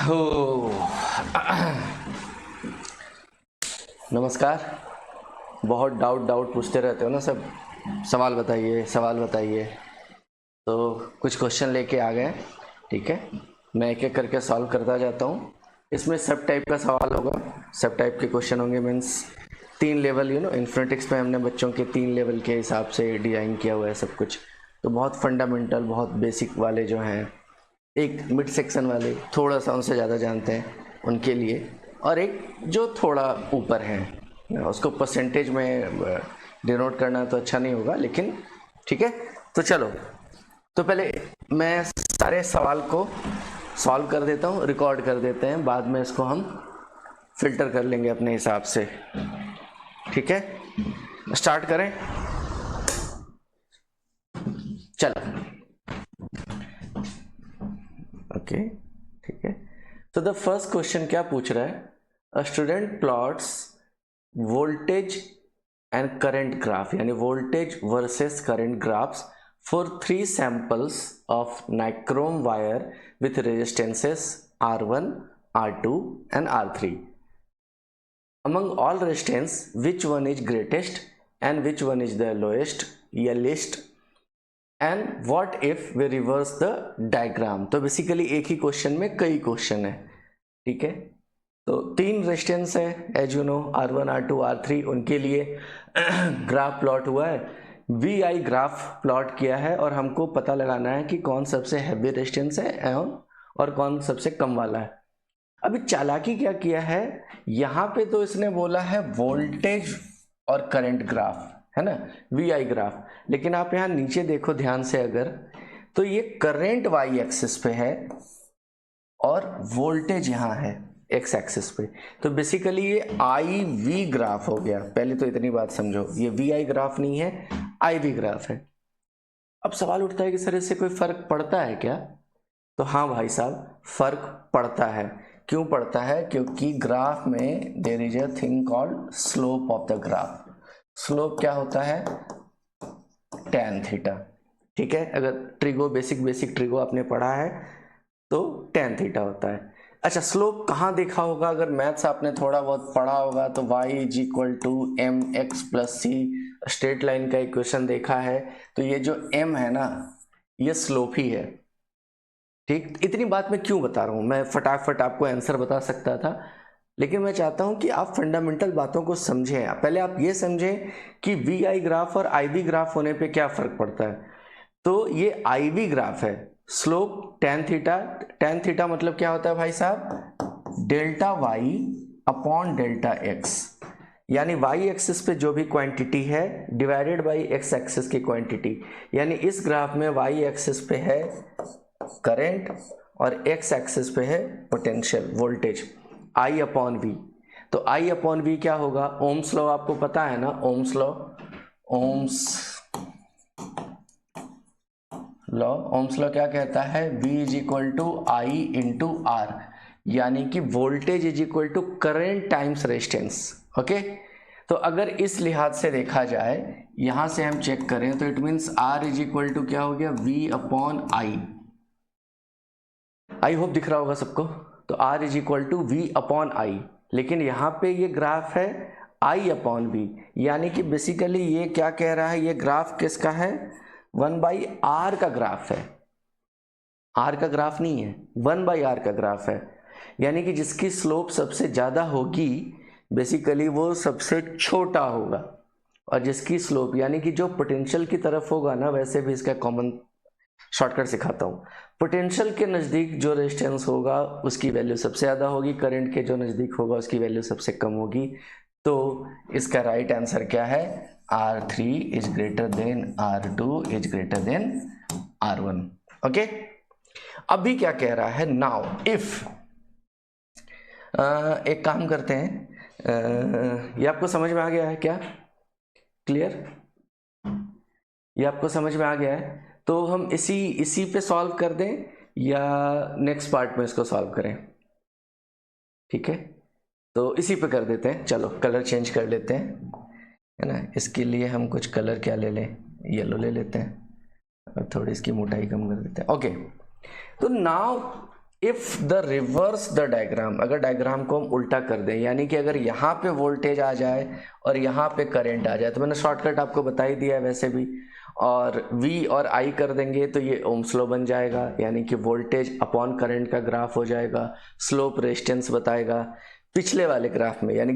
हो नमस्कार। बहुत डाउट पूछते रहते हो ना सब, सवाल बताइए सवाल बताइए। तो कुछ क्वेश्चन लेके आ गए, ठीक है। मैं एक एक करके सॉल्व करता जाता हूँ। इसमें सब टाइप का सवाल होगा, सब टाइप के क्वेश्चन होंगे। मीन्स 3 लेवल, इन्फिनिटिक्स में हमने बच्चों के 3 लेवल के हिसाब से डिज़ाइन किया हुआ है सब कुछ। तो बहुत फंडामेंटल, बहुत बेसिक वाले जो हैं, एक मिड सेक्शन वाले थोड़ा सा उनसे ज़्यादा जानते हैं उनके लिए, और एक जो थोड़ा ऊपर है उसको परसेंटेज में डिनोट करना तो अच्छा नहीं होगा, लेकिन ठीक है। तो चलो, तो पहले मैं सारे सवाल को सॉल्व कर देता हूँ, रिकॉर्ड कर देते हैं, बाद में इसको हम फिल्टर कर लेंगे अपने हिसाब से, ठीक है। स्टार्ट करें, चलो। ओके, ठीक है। तो द फर्स्ट क्वेश्चन क्या पूछ रहा है? A student plots voltage and current graph, यानी voltage versus current graphs for 3 samples of nichrome wire with resistances R1, R2 and R3. Among all resistance, which one is greatest and which one is the lowest या least, and what if way reverse the diagram. तो basically एक ही question में कई question है, ठीक है। तो 3 resistance है, as you know, R1, R2, R3, उनके लिए ग्राफ प्लॉट हुआ है, VI ग्राफ प्लॉट किया है, और हमको पता लगाना है कि कौन सबसे हैवी रेजिस्टेंस है और कौन सबसे कम वाला है। अभी चालाकी क्या किया है, यहाँ पे तो इसने बोला है वोल्टेज और करंट ग्राफ, है ना, VI ग्राफ। लेकिन आप यहाँ नीचे देखो ध्यान से अगर, तो ये करंट Y एक्सिस पे है और वोल्टेज यहाँ है X एक्सिस पे। तो बेसिकली ये IV ग्राफ हो गया। पहले तो इतनी बात समझो, ये VI ग्राफ नहीं है, IV ग्राफ है। अब सवाल उठता है कि सर इससे कोई फर्क पड़ता है क्या? तो हाँ भाई साहब, फर्क पड़ता है। क्यों पड़ता है? क्योंकि ग्राफ में there is a thing called slope of the graph. Slope क्या होता है? tan थीटा, ठीक है। अगर ट्रिगो बेसिक ट्रिगो आपने पढ़ा है तो tan थीटा होता है। अच्छा, स्लोप कहाँ देखा होगा? अगर मैथ्स आपने थोड़ा बहुत पढ़ा होगा तो y is equal to m x plus c, straight line का इक्वेशन देखा है। तो ये जो m है ना, ये स्लोप ही है, ठीक। इतनी बात मैं क्यों बता रहा हूँ? मैं फटाफट आपको आंसर बता सकता था, लेकिन मैं चाहता हूँ कि आप फंडामेंटल बातों को समझें। पहले आप ये समझें कि VI ग्राफ और IV ग्राफ होने पे क्या फर्क पड़ता है। तो ये IV ग्राफ है, slope tan theta. tan theta मतलब क्या होता है भाई साहब? Delta Y upon delta X, यानी Y एक्सिस पे जो भी क्वांटिटी है डिवाइडेड बाई X एक्सिस की क्वांटिटी। यानी इस ग्राफ में Y एक्सिस पे है करंट और X एक्सिस पे है potential voltage, I upon V। तो I अपॉन V क्या होगा? ओम्स लॉ आपको पता है ना, ओम्स लॉ। ओम्स लॉ क्या कहता है? V is equal to I into R, यानी कि voltage is equal to current times resistance. Okay, तो अगर इस लिहाज से देखा जाए, यहां से हम चेक करें तो it means R is equal to क्या हो गया? V upon I। I hope दिख रहा होगा सबको। तो R is equal to V upon I, लेकिन यहाँ पे ये ग्राफ है I अपॉन V, यानी कि बेसिकली ये क्या कह रहा है? ये ग्राफ किसका है? 1/R का ग्राफ है, R का ग्राफ नहीं है, 1/R का ग्राफ है। यानी कि जिसकी स्लोप सबसे ज़्यादा होगी बेसिकली वो सबसे छोटा होगा, और जिसकी स्लोप यानी कि जो पोटेंशियल की तरफ होगा ना, वैसे भी इसका कॉमन शॉर्टकट सिखाता हूँ। पोटेंशियल के नज़दीक जो रेजिस्टेंस होगा उसकी वैल्यू सबसे ज़्यादा होगी, करंट के जो नज़दीक होगा उसकी वैल्यू सबसे कम होगी। तो इसका राइट आंसर क्या है? R3 is greater than R2 is greater than R1। Okay, अभी क्या कह रहा है? नाउ इफ एक काम करते हैं, ये आपको समझ में आ गया है क्या? क्लियर? ये आपको समझ में आ गया है? तो हम इसी पे सॉल्व कर दें या नेक्स्ट पार्ट में इसको सॉल्व करें? ठीक है, तो इसी पे कर देते हैं। चलो कलर चेंज कर लेते हैं, है ना। इसके लिए हम कुछ कलर क्या ले लें? येलो ले लेते हैं और थोड़ी इसकी मोटाई कम कर देते हैं। ओके, तो now if the reverse the diagram, अगर डायग्राम को हम उल्टा कर दें, यानी कि अगर यहाँ पे वोल्टेज आ जाए और यहाँ पे करंट आ जाए, तो मैंने शॉर्टकट आपको बता ही दिया है वैसे भी, और V और I कर देंगे तो ये ओम्स लॉ बन जाएगा, यानी कि वोल्टेज अपॉन करंट का ग्राफ हो जाएगा, स्लोप रेजिस्टेंस बताएगा। पिछले वाले ग्राफ में यानी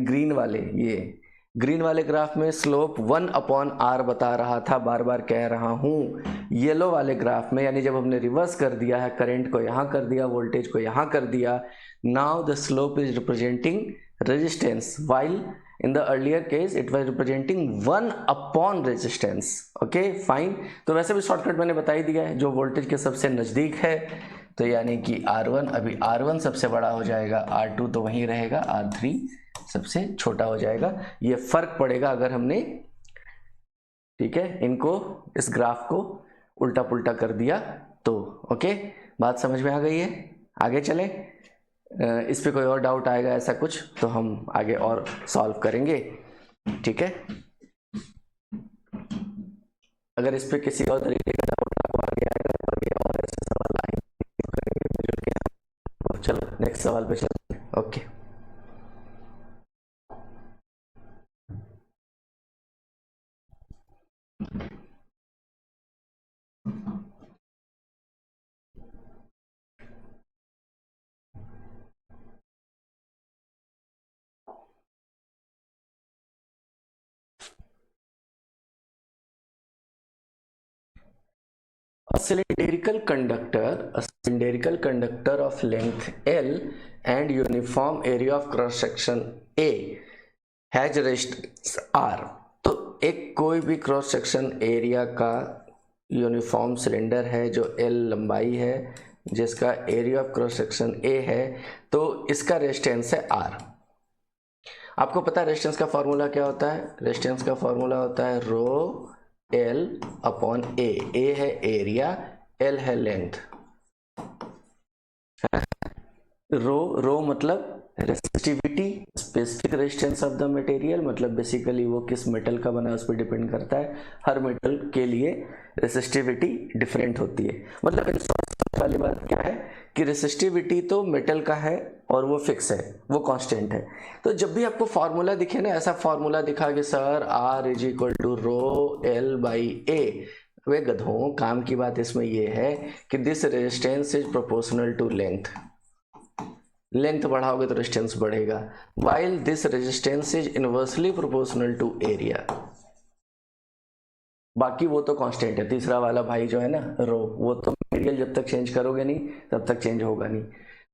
ग्रीन वाले ग्राफ में स्लोप 1/R बता रहा था, बार बार कह रहा हूँ। येलो वाले ग्राफ में यानी जब हमने रिवर्स कर दिया है, करंट को यहाँ कर दिया, वोल्टेज को यहाँ कर दिया, now the slope is representing resistance, while in the earlier case it was representing 1/resistance resistance. Okay, fine. तो वैसे भी शॉर्टकट मैंने बता ही दिया है, जो वोल्टेज के सबसे नज़दीक है, तो यानी कि R1, अभी R1 सबसे बड़ा हो जाएगा, R2 तो वहीं रहेगा, R3 सबसे छोटा हो जाएगा। ये फर्क पड़ेगा अगर हमने, ठीक है, इनको, इस ग्राफ को उल्टा पुल्टा कर दिया तो। ओके, बात समझ में आ गई है? आगे चलें। इस पे कोई और डाउट आएगा ऐसा कुछ तो हम आगे और सॉल्व करेंगे, ठीक है। अगर इस पे किसी और तरीके का डाउट आपको आगे आएगा और ऐसे सवाल आएंगे, चलो नेक्स्ट सवाल पे चलते हैं। Okay, A cylindrical conductor of length L and uniform area of cross section A has resistance R। तो एक कोई भी क्रॉस सेक्शन एरिया का यूनिफॉर्म सिलेंडर है जो L लंबाई है, जिसका area of cross section A है, तो इसका रेजिस्टेंस है R। आपको पता है रेजिस्टेंस का फॉर्मूला क्या होता है? रेजिस्टेंस का फॉर्मूला होता है रो L अपॉन A। A है एरिया, L है लेंथ। रो मतलब resistivity, specific resistance of the material, मतलब बेसिकली वो किस मेटल का बना है उस पर डिपेंड करता है। हर मेटल के लिए रेसिस्टिविटी डिफरेंट होती है। मतलब वाली बात क्या है कि रेसिस्टिविटी तो मेटल का है और वो फिक्स है, वो कांस्टेंट है। तो जब भी आपको फार्मूला दिखे ना, ऐसा फार्मूला दिखा कि sir R is equal to rho L by A, वे गधों, काम की बात इसमें ये है कि this resistance is proportional to length. Length बढ़ाओगे तो रेजिस्टेंस बढ़ेगा, while this resistance is inversely proportional to area. बाकी वो तो कांस्टेंट है। तीसरा वाला भाई जो है ना रो, वो तो मटेरियल जब तक चेंज करोगे नहीं तब तक चेंज होगा नहीं।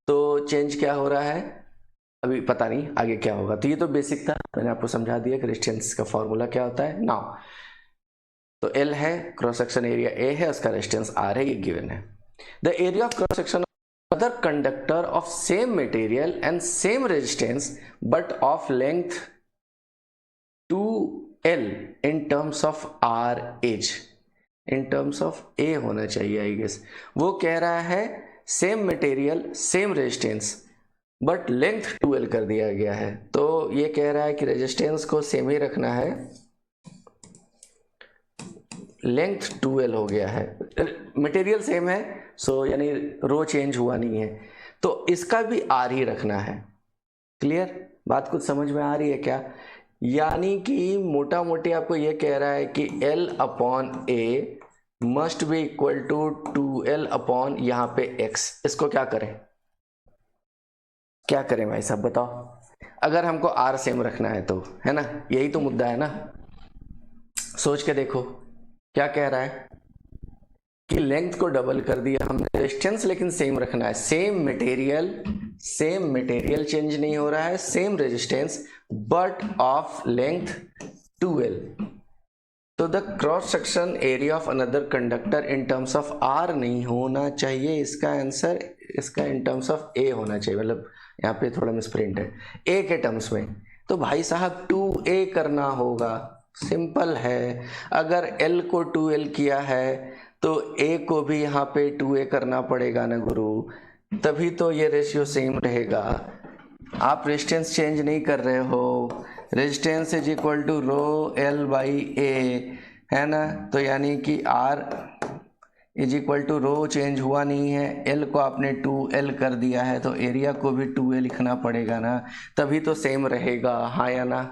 तो चेंज क्या हो रहा है अभी पता नहीं, आगे क्या होगा। तो ये तो बेसिक था, मैंने आपको समझा दिया कि रेजिस्टेंस का फॉर्मूला क्या होता है। नाउ तो L है, क्रॉस सेक्शन एरिया A है, उसका रेजिस्टेंस R है, ये गिवन है। The area of cross section other conductor of same material and same resistance but of length 2L in terms of R is, in terms of A होना चाहिए I guess. वो कह रहा है same material same resistance but length 2L कर दिया गया है। तो ये कह रहा है कि रेजिस्टेंस को सेम ही रखना है, लेंथ 2L हो गया है, मटेरियल सेम है, सो यानी रो चेंज हुआ नहीं है, तो इसका भी R ही रखना है। क्लियर? बात कुछ समझ में आ रही है क्या? यानी कि मोटा मोटी आपको ये कह रहा है कि L upon A must be equal to 2L upon यहाँ पे X। इसको क्या करें, क्या करें भाई साहब बताओ? अगर हमको R सेम रखना है तो, है ना, यही तो मुद्दा है ना। सोच के देखो क्या कह रहा है कि लेंथ को डबल कर दिया हमने, रेजिस्टेंस लेकिन सेम रखना है, सेम मटेरियल चेंज नहीं हो रहा है, same resistance but of length 2L। तो the cross section area of another conductor in terms of R नहीं होना चाहिए, इसका आंसर, इसका इन टर्म्स ऑफ A होना चाहिए। मतलब यहाँ पे थोड़ा मिसप्रिंट है, A के टर्म्स में। तो भाई साहब 2A करना होगा, सिंपल है। अगर L को 2L किया है तो A को भी यहाँ पे 2A करना पड़ेगा ना गुरु, तभी तो ये रेशियो सेम रहेगा। आप रेजिस्टेंस चेंज नहीं कर रहे हो, resistance is equal to rho L by A, है ना। तो यानी कि R is equal to rho change हुआ नहीं है, एल को आपने 2L कर दिया है तो एरिया को भी 2A लिखना पड़ेगा ना, तभी तो सेम रहेगा, हाँ या ना?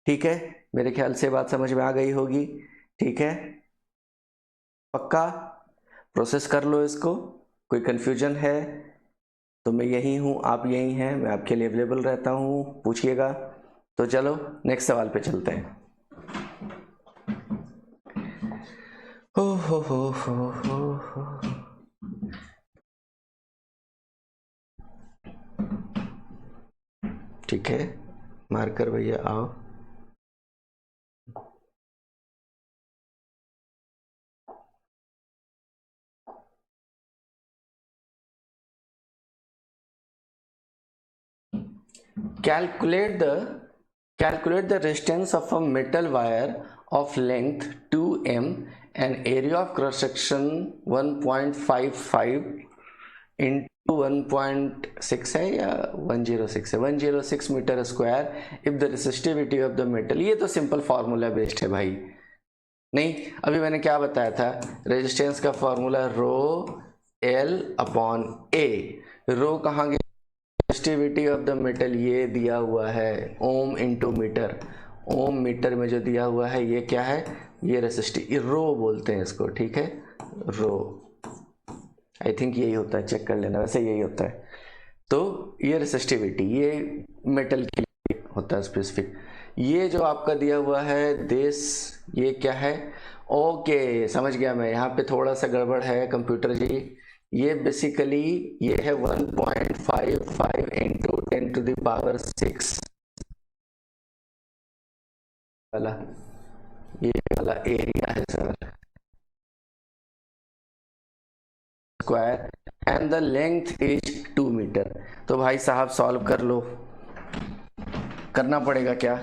ठीक है, मेरे ख्याल से बात समझ में आ गई होगी। ठीक है, पक्का? प्रोसेस कर लो इसको, कोई कंफ्यूजन है तो मैं यही हूँ, आप यही हैं, मैं आपके लिए अवेलेबल रहता हूँ, पूछिएगा। तो चलो नेक्स्ट सवाल पे चलते हैं। हो। ठीक है, मार्कर भैया आओ। Calculate the resistance of a metal wire of length 2m and area of cross section 1.55 into 1.6 है या 106 है, 106 metre square if the resistivity of the metal. ये तो सिंपल फार्मूला बेस्ड है भाई। नहीं, अभी मैंने क्या बताया था, रेजिस्टेंस का फार्मूला रो एल अपॉन ए। रो कहाँ गया, रेजिस्टिविटी ऑफ द मेटल ये दिया हुआ है ओम इंटू मीटर। ओम मीटर में जो दिया हुआ है ये क्या है, ये रेजिस्टिव, रो बोलते हैं इसको। ठीक है, रो, आई थिंक यही होता है, चेक कर लेना, वैसे यही होता है। तो ये रेजिस्टिविटी, ये मेटल के लिए होता है स्पेसिफिक। ये जो आपका दिया हुआ है दिस, ये क्या है, ओके समझ गया मैं, यहाँ पे थोड़ा सा गड़बड़ है कंप्यूटर जी। ये बेसिकली ये है 1.55 इंटू 10⁻⁶ वाला, ये वाला एरिया है sir, square, and the length is 2 metre. तो भाई साहब सॉल्व कर लो, करना पड़ेगा क्या,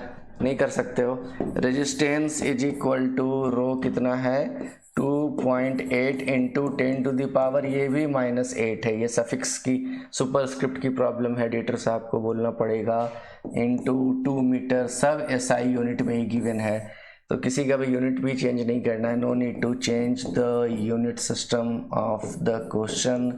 नहीं कर सकते हो। रेजिस्टेंस इज इक्वल टू रो कितना है, 2.8 इंटू 10⁻, ये भी -8 है, ये सफिक्स की सुपरस्क्रिप्ट की प्रॉब्लम है, एडिटर साहब को बोलना पड़ेगा, इंटू 2 मीटर, सब SI यूनिट में ही गिवन है, तो किसी का भी यूनिट भी चेंज नहीं करना है। No need to change the unit system of the question.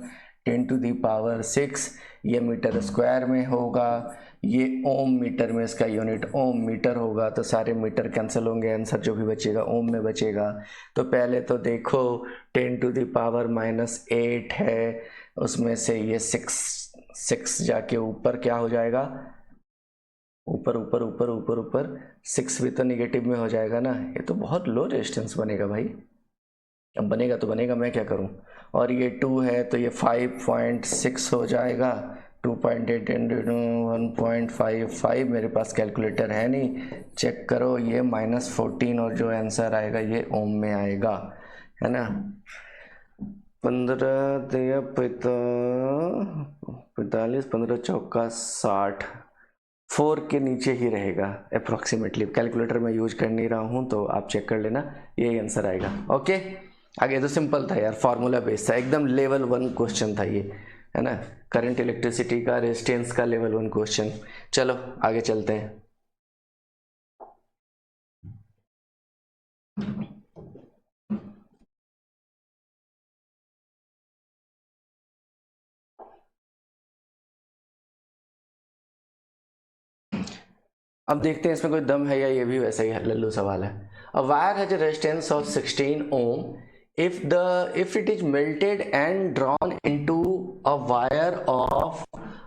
10⁻⁶, ये मीटर स्क्वायर में होगा, ये ओम मीटर में इसका यूनिट ओम मीटर होगा, तो सारे मीटर कैंसिल होंगे, आंसर जो भी बचेगा ओम में बचेगा। तो पहले तो देखो 10⁻⁸ है, उसमें से ये 6 जाके ऊपर क्या हो जाएगा, ऊपर ऊपर ऊपर ऊपर ऊपर 6 भी तो निगेटिव में हो जाएगा ना, ये तो बहुत लो रेजिस्टेंस बनेगा भाई। अब बनेगा तो बनेगा, मैं क्या करूं। और ये 2 है तो ये 5.6 हो जाएगा, 2.8 इंटू 1.55, मेरे पास कैलकुलेटर है नहीं, चेक करो, ये -14, और जो आंसर आएगा ये ओम में आएगा, है ना। 15 दिया 45, 15 चौका 60, 4 के नीचे ही रहेगा अप्रोक्सीमेटली। कैलकुलेटर में यूज कर नहीं रहा हूँ तो आप चेक कर लेना, यही आंसर आएगा। ओके, आगे तो सिंपल था यार, फार्मूला बेस्ड था, एकदम लेवल 1 क्वेश्चन था ये, है ना, करंट इलेक्ट्रिसिटी का रेजिस्टेंस का लेवल 1 क्वेश्चन। चलो आगे चलते हैं। अब देखते हैं इसमें कोई दम है या ये भी वैसा ही लल्लू सवाल है। A wire has a resistance of 16 ohm if it is melted and drawn into a wire of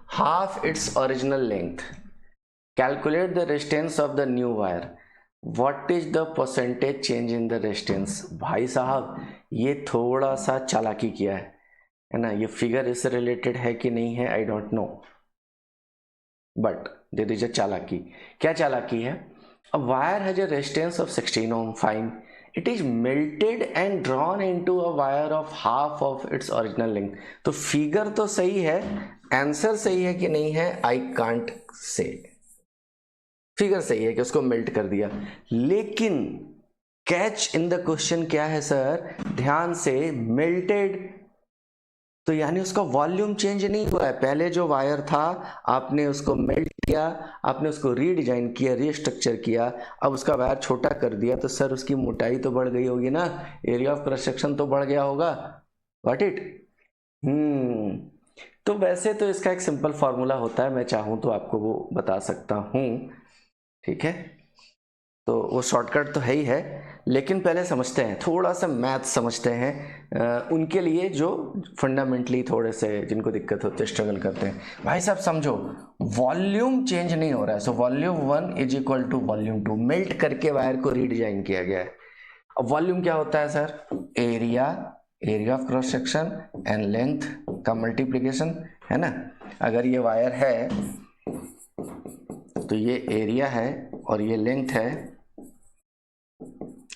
half its original length, calculate the resistance of the new wire, what is the percentage change in the resistance। भाई साहब ये थोड़ा सा चालाकी किया है ना, ये फिगर इससे रिलेटेड है कि नहीं है I don't know, but there is a चालाकी। क्या चालाकी है, a wire has a resistance of 16 ohm, fine, it is melted and drawn into a wire of half of its original length। तो फिगर तो सही है, आंसर सही है कि नहीं है आई कांट से। फिगर सही है कि उसको मेल्ट कर दिया, लेकिन कैच इन द क्वेश्चन क्या है सर, ध्यान से, मेल्टेड तो यानी उसका वॉल्यूम चेंज नहीं हुआ है। पहले जो वायर था आपने उसको मेल्ट किया, आपने उसको रीडिजाइन किया, रीस्ट्रक्चर किया, अब उसका वायर छोटा कर दिया, तो सर उसकी मोटाई तो बढ़ गई होगी ना, एरिया ऑफ क्रॉस सेक्शन तो बढ़ गया होगा। Got it? तो वैसे तो इसका एक सिंपल फॉर्मूला होता है, मैं चाहूँ तो आपको वो बता सकता हूँ, ठीक है? तो वो शॉर्टकट तो है ही है, लेकिन पहले समझते हैं, थोड़ा सा मैथ समझते हैं उनके लिए जो फंडामेंटली थोड़े से जिनको दिक्कत होती है, स्ट्रगल करते हैं। भाई साहब समझो, वॉल्यूम चेंज नहीं हो रहा है, so volume 1 is equal to volume 2, melt करके वायर को रीडिजाइन किया गया है। अब वॉल्यूम क्या होता है sir? Area of cross section and length का मल्टीप्लीकेशन, है ना? अगर ये वायर है तो ये एरिया है और ये लेंथ है,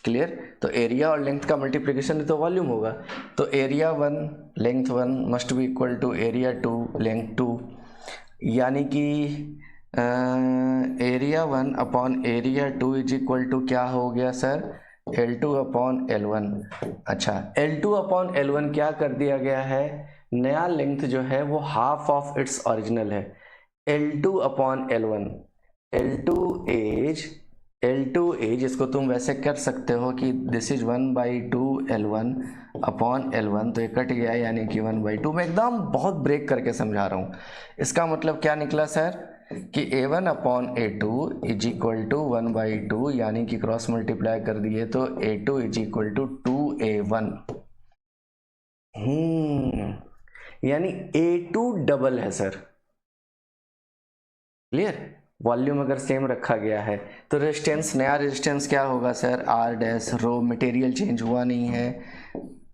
क्लियर? तो एरिया और लेंथ का मल्टीप्लिकेशन तो वॉल्यूम होगा, तो area 1 length 1 must be equal to area 2 length 2, यानी कि area 1 upon area 2 is equal to क्या हो गया सर? L2 upon L1। अच्छा, L2 अपॉन L1 क्या कर दिया गया है? नया लेंथ जो है वो हाफ ऑफ इट्स ओरिजिनल है। L2 upon L1, L2 as इसको तुम वैसे कर सकते हो कि this is 1/2 L1 upon L1, तो ये कट गया, यानी कि 1/2। मैं एकदम बहुत ब्रेक करके समझा रहा हूँ। इसका मतलब क्या निकला सर कि A1 upon A2 is equal to 1/2, यानी कि क्रॉस मल्टीप्लाई कर दिए तो A2 is equal to 2A1। यानी A2 डबल है सर, क्लियर? वॉल्यूम अगर सेम रखा गया है तो रेजिस्टेंस, नया रेजिस्टेंस क्या होगा sir? R dash, raw material change हुआ नहीं है,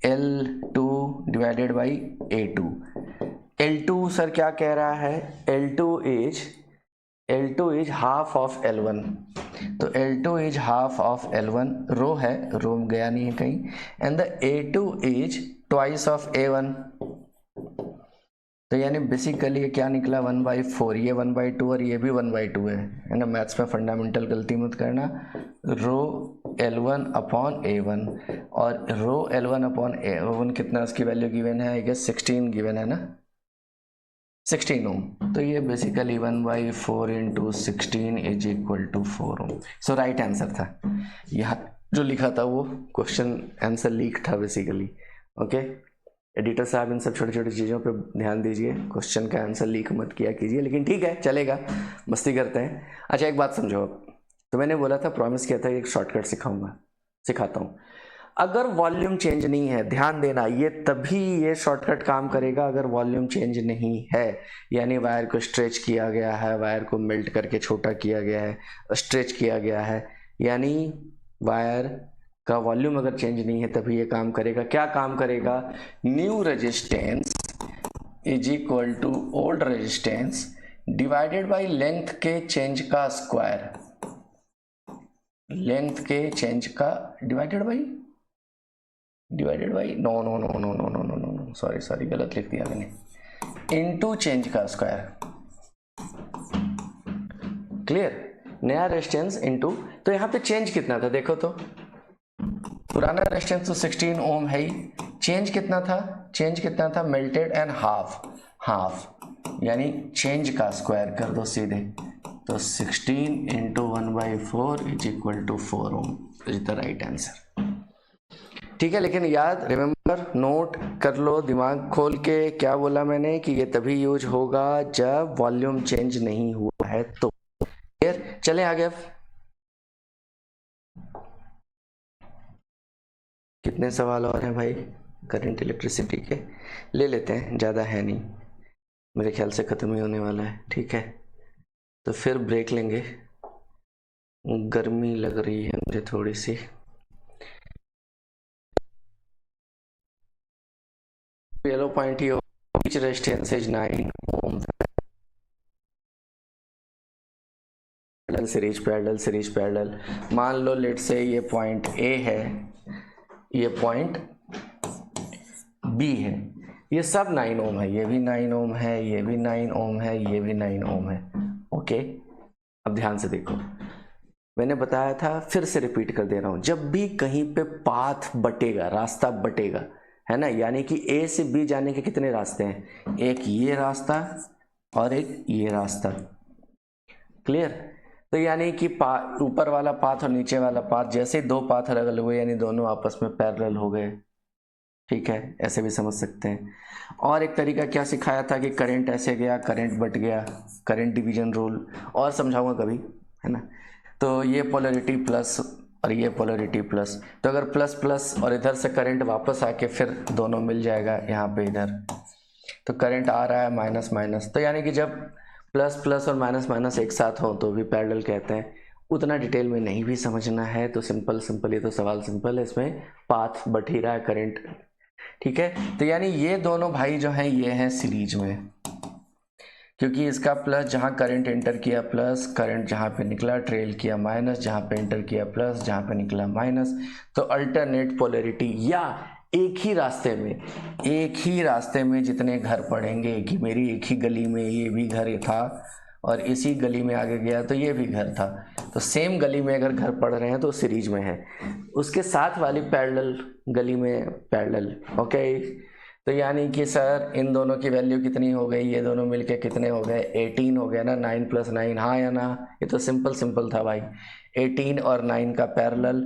L2 divided by A2। L2 sir क्या कह रहा है? L2 is half of L1, तो L2 is half of L1, रो है, रो गया नहीं है कहीं, and the A2 is twice of A1। तो यानी बेसिकली ये क्या निकला? 1/4, ये 1/2 और ये भी 1/2 है ना? मैथ्स में फंडामेंटल गलती मत करना। रो L1 अपॉन A1, और रो L1 अपॉन A1 कितना उसकी वैल्यू गिवन है? आई गेस 16 गिवन है ना, 16 ओम। तो ये basically 1/4 into 16 is equal to 4 ohm. So right answer था। यहाँ जो लिखा था वो क्वेश्चन आंसर लीक था बेसिकली। ओके, एडिटर साहब इन सब छोटी छोटी चीज़ों पे ध्यान दीजिए, क्वेश्चन का आंसर लीक मत किया कीजिए, लेकिन ठीक है चलेगा, मस्ती करते हैं। अच्छा एक बात समझो, अब तो मैंने बोला था, प्रॉमिस किया था एक शॉर्टकट सिखाता हूँ। अगर वॉल्यूम चेंज नहीं है, ध्यान देना, ये तभी ये शॉर्टकट काम करेगा अगर वॉल्यूम चेंज नहीं है, यानी वायर को स्ट्रेच किया गया है, वायर को मेल्ट करके छोटा किया गया है, स्ट्रेच किया गया है, यानी वायर का वॉल्यूम अगर चेंज नहीं है तभी ये काम करेगा। क्या काम करेगा? New resistance is equal to old resistance divided by length के चेंज का स्क्वायर, लेंथ के चेंज का divided by no no no no no no no no no sorry गलत लिख दिया मैंने, इनटू चेंज का स्क्वायर। क्लियर? नया रेजिस्टेंस इनटू, तो यहाँ पे चेंज कितना था देखो तो, पुराना रेजिस्टेंस तो 16 ओम है ही, चेंज कितना था? मेल्टेड एंड हाफ, यानी चेंज का स्क्वायर कर दो सीधे, तो 16 into 1/4 is equal to 4 ohm is the right answer. ठीक है, लेकिन याद, रिमेंबर, नोट कर लो दिमाग खोल के, क्या बोला मैंने कि ये तभी यूज होगा जब वॉल्यूम चेंज नहीं हुआ है तो। क्लियर? चले आगे। अब कितने सवाल और हैं भाई करंट इलेक्ट्रिसिटी के? ले लेते हैं, ज़्यादा है नहीं, मेरे ख्याल से ख़त्म ही होने वाला है। ठीक है, तो फिर ब्रेक लेंगे, गर्मी लग रही है मुझे थोड़ी सी। येलो पॉइंट ही, which resistance is 9 ohm, series parallel. मान लो लेट से ये पॉइंट ए है, ये पॉइंट बी है, ये सब 9 ओम है, ये भी 9 ओम है, ये भी 9 ओम है, ये भी 9 ओम है। ओके, अब ध्यान से देखो, मैंने बताया था, फिर से रिपीट कर दे रहा हूं, जब भी कहीं पे पाथ बटेगा, रास्ता बटेगा, है ना, यानी कि ए से बी जाने के कितने रास्ते हैं, एक ये रास्ता और एक ये रास्ता। क्लियर? तो यानी कि ऊपर वाला पाथ और नीचे वाला पाथ, जैसे दो पाथ अलग अलग हुए यानी दोनों आपस में पैरेलल हो गए। ठीक है, ऐसे भी समझ सकते हैं। और एक तरीका क्या सिखाया था कि करंट ऐसे गया, करंट बट गया, करंट डिवीजन रूल, और समझाऊंगा कभी, है ना। तो ये पोलरिटी प्लस और ये पोलरिटी प्लस, तो अगर प्लस प्लस और इधर से करंट वापस आके फिर दोनों मिल जाएगा यहाँ पे इधर, तो करंट आ रहा है माइनस माइनस, तो यानी कि जब प्लस प्लस और माइनस माइनस एक साथ हो तो भी पैरेलल कहते हैं। उतना डिटेल में नहीं भी समझना है तो सिंपल सिंपल, ये तो सवाल सिंपल है, इसमें पाथ बट ही रहा है करंट। ठीक है, तो यानी ये दोनों भाई जो हैं ये हैं सीरीज में, क्योंकि इसका प्लस जहाँ करंट एंटर किया प्लस, करंट जहाँ पे निकला ट्रेल किया माइनस, जहाँ पे एंटर किया प्लस, जहाँ पे निकला माइनस, तो अल्टरनेट पोलरिटी, या एक ही रास्ते में जितने घर पड़ेंगे, कि मेरी एक ही गली में ये भी घर था और इसी गली में आगे गया तो ये भी घर था, तो सेम गली में अगर घर पड़ रहे हैं तो सीरीज में है, उसके साथ वाली पैरेलल गली में पैरेलल। ओके, तो यानी कि सर इन दोनों की वैल्यू कितनी हो गई, ये दोनों मिलके कितने हो गए, 18 हो गया ना, 9 + 9, हाँ या ना, ये तो सिंपल था भाई। 18 और 9 का पैरेलल,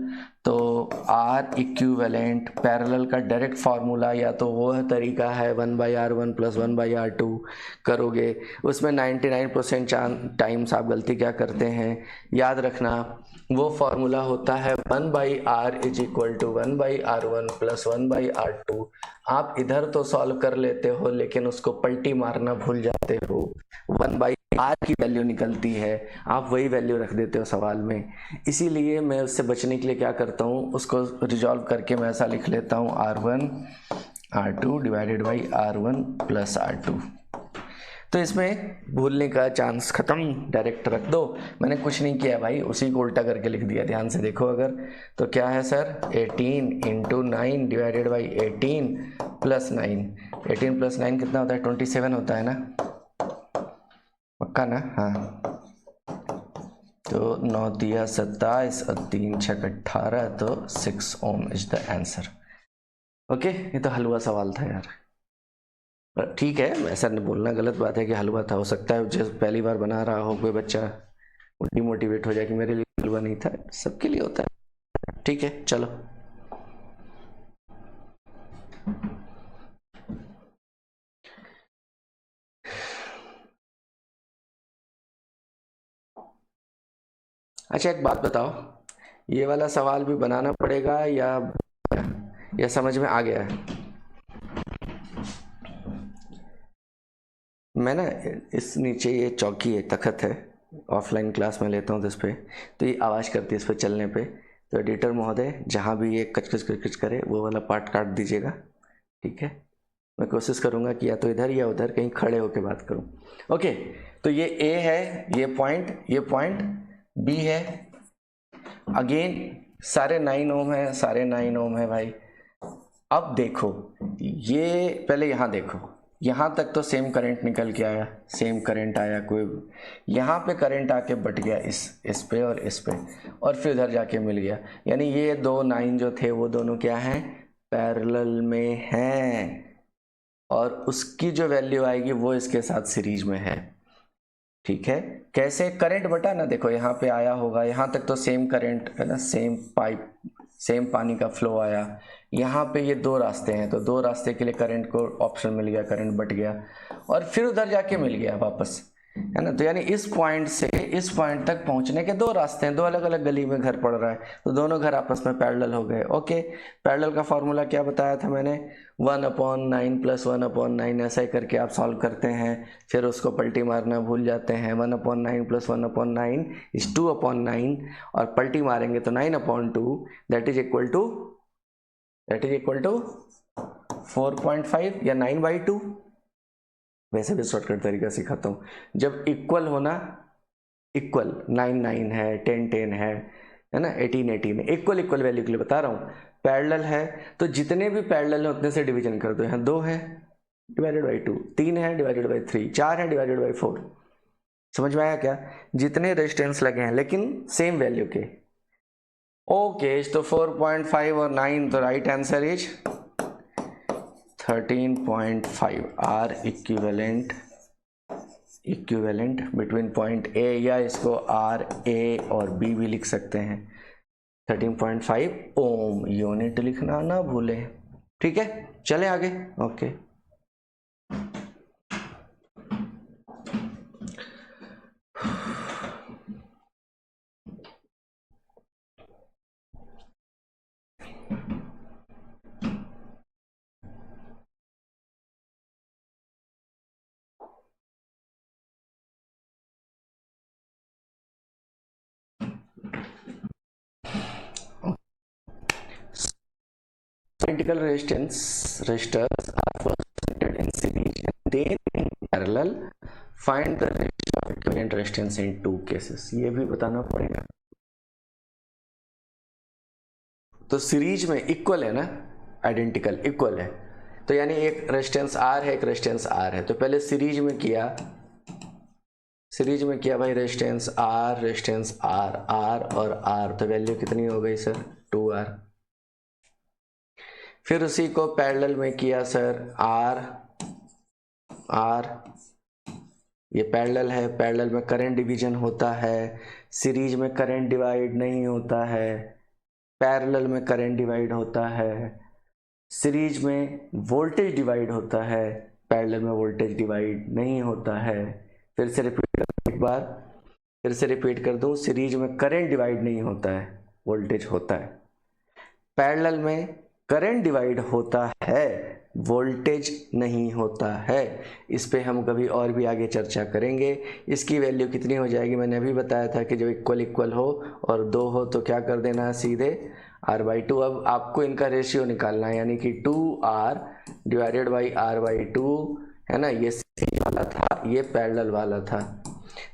तो आर इक्विवेलेंट, पैरेलल का डायरेक्ट फार्मूला या तो वो तरीका है 1/r1 + 1/r2 करोगे, उसमें 99% टाइम्स आप गलती क्या करते हैं, याद रखना वो फार्मूला होता है 1/r = 1/r1 + 1/r2। आप इधर तो सॉल्व कर लेते हो लेकिन उसको पलटी मारना भूल जाते हो, 1/r की वैल्यू निकलती है, आप वही वैल्यू रख देते हो सवाल में। इसीलिए मैं उससे बचने के लिए क्या करता हूँ, उसको रिजॉल्व करके मैं ऐसा लिख लेता हूँ r1 r2 / r1 + r2। तो इसमें भूलने का चांस खत्म, डायरेक्ट रख दो। मैंने कुछ नहीं किया भाई, उसी को उल्टा करके लिख दिया, ध्यान से देखो अगर, तो क्या है सर, 18 × 9 / 18 + 9, 18 + 9 कितना होता है, 27 होता है ना, पक्का ना, हाँ। तो 9 × 27 और 3 × 6 = 18, तो 6 ओम इज द आंसर। ओके, ये तो हलवा सवाल था यार, ठीक है, ऐसा नहीं बोलना गलत बात है कि हलवा था, हो सकता है जो पहली बार बना रहा हो कोई बच्चा डिमोटिवेट हो जाए कि मेरे लिए हलवा नहीं था, सबके लिए होता है। ठीक है, चलो। अच्छा एक बात बताओ, ये वाला सवाल भी बनाना पड़ेगा या समझ में आ गया है? मैं ना इस नीचे ये चौकी है, तखत है, ऑफलाइन क्लास में लेता हूँ, तो इस पर तो ये आवाज़ करती है इस पर चलने पे, तो एडिटर महोदय जहाँ भी ये कच करे वो वाला पार्ट काट दीजिएगा। ठीक है, मैं कोशिश करूँगा कि या तो इधर या उधर कहीं खड़े होकर बात करूँ। ओके, तो ये ए है, ये पॉइंट बी है, अगेन सारे 9 ओम है, सारे 9 ओम है भाई। अब देखो, ये पहले यहाँ देखो, यहाँ तक तो सेम करंट निकल के आया, सेम करंट आया, कोई यहाँ पे करंट आके बट गया इस पे और इस पे, और फिर उधर जाके मिल गया, यानी ये 2 9 जो थे वो दोनों क्या हैं, पैरेलल में हैं, और उसकी जो वैल्यू आएगी वो इसके साथ सीरीज में है। ठीक है, कैसे, करंट बटा ना, देखो यहाँ पे आया होगा, यहाँ तक तो सेम करंट है ना, सेम पाइप, सेम पानी का फ्लो आया, यहाँ पे ये 2 रास्ते हैं, तो 2 रास्ते के लिए करंट को ऑप्शन मिल गया, करंट बट गया, और फिर उधर जाके मिल गया वापस, है ना। तो यानी इस पॉइंट से इस पॉइंट तक पहुंचने के 2 रास्ते हैं, 2 अलग अलग गली में घर पड़ रहा है, तो दोनों घर आपस में पैरेलल हो गए। ओके, पैरेलल का फॉर्मूला क्या बताया था मैंने, 1/9 + 1/9, ऐसा ही करके आप सॉल्व करते हैं, फिर उसको पलटी मारना भूल जाते हैं, 1/9 + 1/9 = 2/9, और पलटी मारेंगे तो 9/2, दैट इज इक्वल टू 4.5 या 9/2। वैसे भी शॉर्टकट तरीका सिखाता हूँ, जब इक्वल होना, इक्वल 9 9 है, 10 10 है ना, 18 18 है, इक्वल वैल्यू के लिए बता रहा हूँ। पैरेलल है तो जितने भी पैरेलल है उतने से डिवीजन कर दो, यहाँ 2 है /2, 3 है /3, 4 है /4। समझ में आया क्या, जितने रेजिस्टेंस लगे हैं लेकिन सेम वैल्यू के। ओके, तो 4.5 और 9, तो right answer is 13.5 R equivalent between point A, या इसको R A और B भी लिख सकते हैं। 13.5 ओम यूनिट लिखना ना भूलें। ठीक है, चले आगे। Okay, identical resistors are first presented in series and then in parallel. Find the ratio of equivalent resistance in two cases. ये भी बताना पड़ेगा। तो सीरीज में इक्वल है ना, आइडेंटिकल इक्वल है, तो यानी एक रेजिस्टेंस R है, एक रेजिस्टेंस R है। तो पहले सीरीज में किया भाई रेजिस्टेंस R और R, तो वैल्यू कितनी हो गई सर 2R। फिर उसी को पैरेलल में किया सर R, ये पैरेलल है, पैरेलल में करंट डिवीजन होता है, सीरीज में करंट डिवाइड नहीं होता है, पैरेलल में करंट डिवाइड होता है, सीरीज में वोल्टेज डिवाइड होता है, पैरेलल में वोल्टेज डिवाइड नहीं होता है। फिर से रिपीट कर दूं, सीरीज में करंट डिवाइड नहीं होता है, वोल्टेज होता है। पैरेलल में करंट डिवाइड होता है, वोल्टेज नहीं होता है। इस पे हम कभी और भी आगे चर्चा करेंगे। इसकी वैल्यू कितनी हो जाएगी, मैंने अभी बताया था कि जब इक्वल हो और 2 हो तो क्या कर देना है, सीधे R/2। अब आपको इनका रेशियो निकालना है, यानी कि 2R डिवाइडेड बाई R/2 है ना। ये सीरीज वाला था, ये पैरेलल वाला था।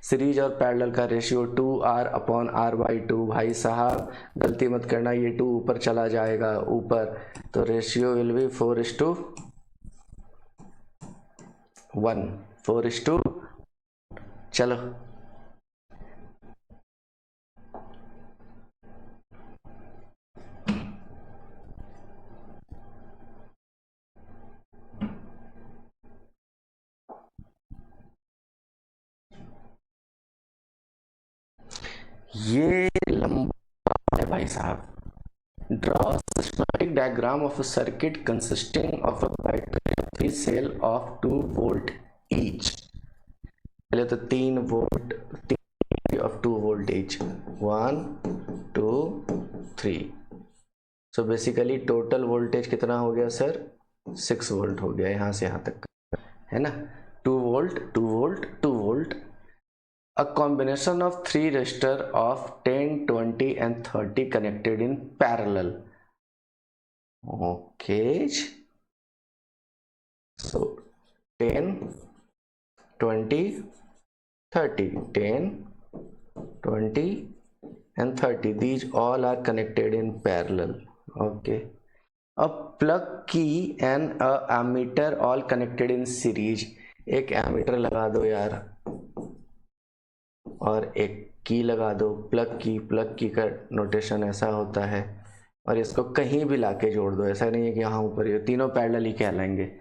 सीरीज और पैरेलल का रेशियो 2R अपॉन R/2। भाई साहब गलती मत करना, ये 2 ऊपर चला जाएगा ऊपर, तो रेशियो विल बी 4:1, 4:, चलो ये लंबा है भाई साहब। Draw a schematic diagram of a circuit consisting of a battery and 3 cell of 2 volt each. पहले तो 3 volt, 3 of 2 volt each, 1 2 3। So basically total voltage कितना हो गया सर, 6 वोल्ट हो गया यहाँ से यहाँ तक, है ना। 2 volt 2 volt 2 volt. A combination of 3 resistors of 10, 20 and 30 connected in parallel. Okay. So 10, 20, 30, 10, 20 and 30. These all are connected in parallel. Okay. A plug key and a ammeter all connected in series. एक ammeter लगा दो यार और एक की लगा दो, plug की का नोटेशन ऐसा होता है, और इसको कहीं भी लाके जोड़ दो, ऐसा नहीं है कि यहाँ ऊपर, ये तीनों पैरेलल ही कहलाएंगे।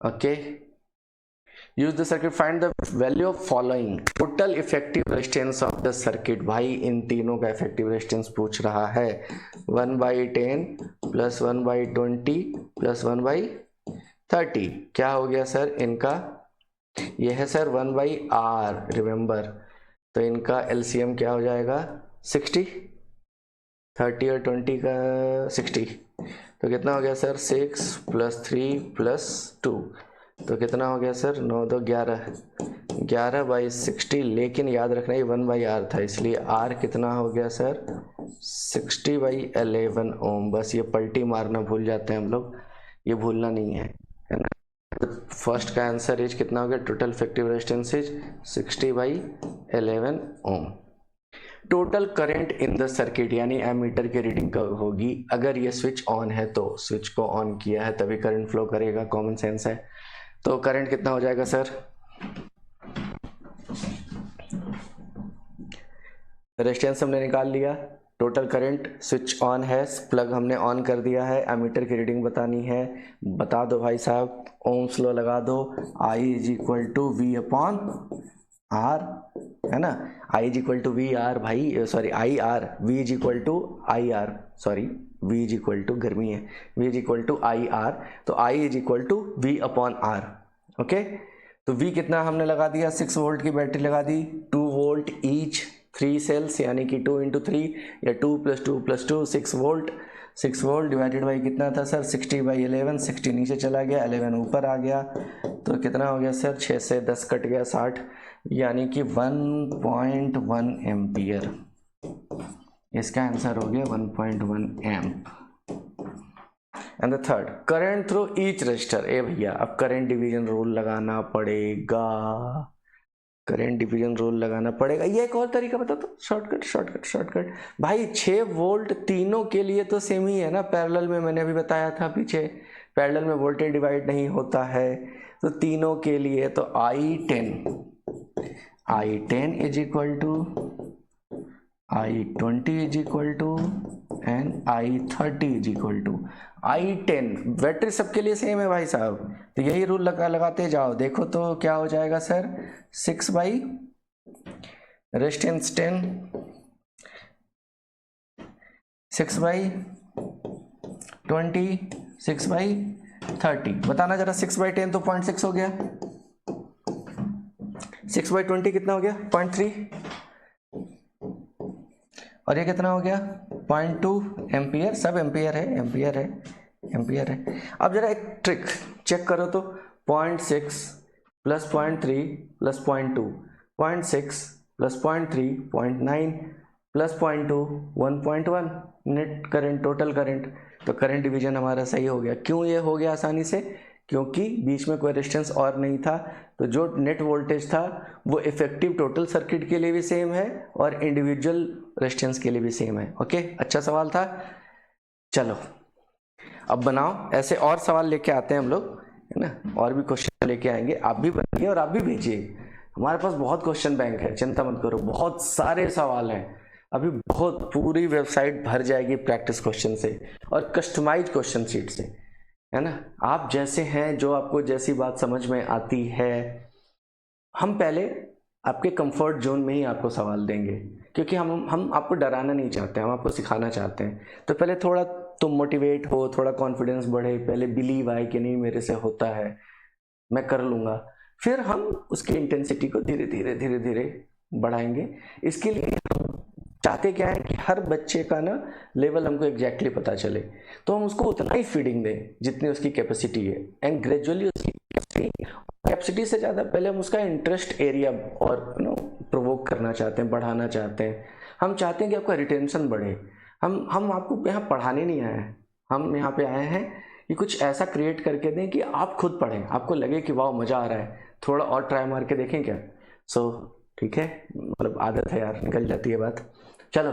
Okay, use the circuit, find the value of following total effective resistance of the circuit. भाई इन तीनों का इफेक्टिव रेजिस्टेंस पूछ रहा है। 1/10 प्लस 1/20 प्लस 1/30 क्या हो गया सर इनका, ये है सर 1/R, रिमेंबर। तो इनका एलसीएम क्या हो जाएगा 60, 30 और 20 का 60, तो कितना हो गया सर 6 + 3 + 2, तो कितना हो गया सर 9 2 11, 11/60। लेकिन याद रखना ये 1/R था, इसलिए R कितना हो गया सर 60/11 ओम। बस ये पलटी मारना भूल जाते हैं हम लोग, ये भूलना नहीं है ना। फर्स्ट का आंसर इज कितना हो गया, total effective resistance is 60/11 ohm. Total current in the circuit, यानी एमीटर की रीडिंग होगी अगर ये स्विच ऑन है, तो स्विच को ऑन किया है तभी करंट फ्लो करेगा, कॉमन सेंस है। तो करंट कितना हो जाएगा सर, रेजिस्टेंस हमने निकाल लिया, टोटल करंट स्विच ऑन है, प्लग हमने ऑन कर दिया है, एमीटर की रीडिंग बतानी है, बता दो भाई साहब, ओम्स लॉ लगा दो, I is equal to V upon R, है ना, I is equal to V R भाई, sorry I R, V is equal to I R, sorry V is equal to, गर्मी है, V is equal to I R, तो I is equal to V upon R. Okay, तो V कितना हमने लगा दिया, 6 volt की बैटरी लगा दी, 2 वोल्ट ईच, 3 सेल्स यानी कि 2 इंटू 3 या 2 + 2 + 2 6 वोल्ट, 6 वोल्ट डिवाइडेड बाई कितना था सर, 60/11, 60 नीचे चला गया, 11 ऊपर आ गया, तो कितना हो गया सर, 6 से 10 कट गया 60, यानी कि 1.1 एम्पियर। इसका आंसर हो गया 1.1 amp. And the third, current through each resistor. ए भैया अब करंट डिवीजन रूल लगाना पड़ेगा, करंट डिवीजन रूल लगाना पड़ेगा। ये एक और तरीका बता दो, शॉर्टकट भाई, 6 वोल्ट तीनों के लिए तो सेम ही है ना, पैरेलल में मैंने अभी बताया था पीछे, पैरेलल में वोल्टेज डिवाइड नहीं होता है, तो तीनों के लिए तो I10 is equal to I20 is equal to and I30 is equal to I10। Battery सबके लिए सेम है भाई साहब, तो यही रूल लगाते जाओ, देखो तो क्या हो जाएगा sir, 6 by resistance 10, 6 by 20, 6 by 30, बताना जरा, 6 बाई 10 तो 0.6 हो गया, 6 बाई 20 कितना हो गया, 0.3, और ये कितना हो गया, 0.2 एम्पियर, सब एम्पियर है। अब जरा एक ट्रिक चेक करो तो, 0.6 + 0.3 + 0.2, 0.6 + 0.3 0.9 + 0.2 1.1 नेट करंट, टोटल करंट, तो करंट डिवीजन हमारा सही हो गया। क्यों ये हो गया आसानी से, क्योंकि बीच में कोई रेजिस्टेंस और नहीं था, तो जो नेट वोल्टेज था वो इफेक्टिव टोटल सर्किट के लिए भी सेम है और इंडिविजुअल रेजिस्टेंस के लिए भी सेम है। ओके, अच्छा सवाल था। चलो अब बनाओ, ऐसे और सवाल लेके आते हैं हम लोग, है ना, और भी क्वेश्चन लेके आएंगे, आप भी बनाइए और आप भी भेजिए, हमारे पास बहुत क्वेश्चन बैंक है, चिंता मत करो, बहुत सारे सवाल हैं, अभी बहुत, पूरी वेबसाइट भर जाएगी प्रैक्टिस क्वेश्चन से और कस्टमाइज क्वेश्चन शीट से, है ना। आप जैसे हैं, जो आपको जैसी बात समझ में आती है, हम पहले आपके कंफर्ट जोन में ही आपको सवाल देंगे, क्योंकि हम आपको डराना नहीं चाहते, हम आपको सिखाना चाहते हैं। तो पहले थोड़ा तुम मोटिवेट हो, थोड़ा कॉन्फिडेंस बढ़े, पहले बिलीव आए कि नहीं मेरे से होता है, मैं कर लूँगा, फिर हम उसकी इंटेंसिटी को धीरे धीरे बढ़ाएंगे। इसके लिए चाहते क्या है कि हर बच्चे का ना लेवल हमको एग्जैक्टली पता चले, तो हम उसको उतना ही फीडिंग दें जितनी उसकी कैपेसिटी है, एंड ग्रेजुअली उसकी कैपेसिटी से ज़्यादा पहले हम उसका इंटरेस्ट एरिया और प्रोवोक करना चाहते हैं, बढ़ाना चाहते हैं। हम चाहते हैं कि आपका रिटेंशन बढ़े। हम आपको यहाँ पढ़ाने नहीं आए हैं, हम यहाँ पे आए हैं कि कुछ ऐसा क्रिएट करके दें कि आप खुद पढ़ें, आपको लगे कि वाह मज़ा आ रहा है, थोड़ा और ट्राई मार के देखें क्या। सो ठीक है, मतलब आदत है यार, निकल जाती है बात। चलो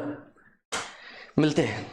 मिलते हैं।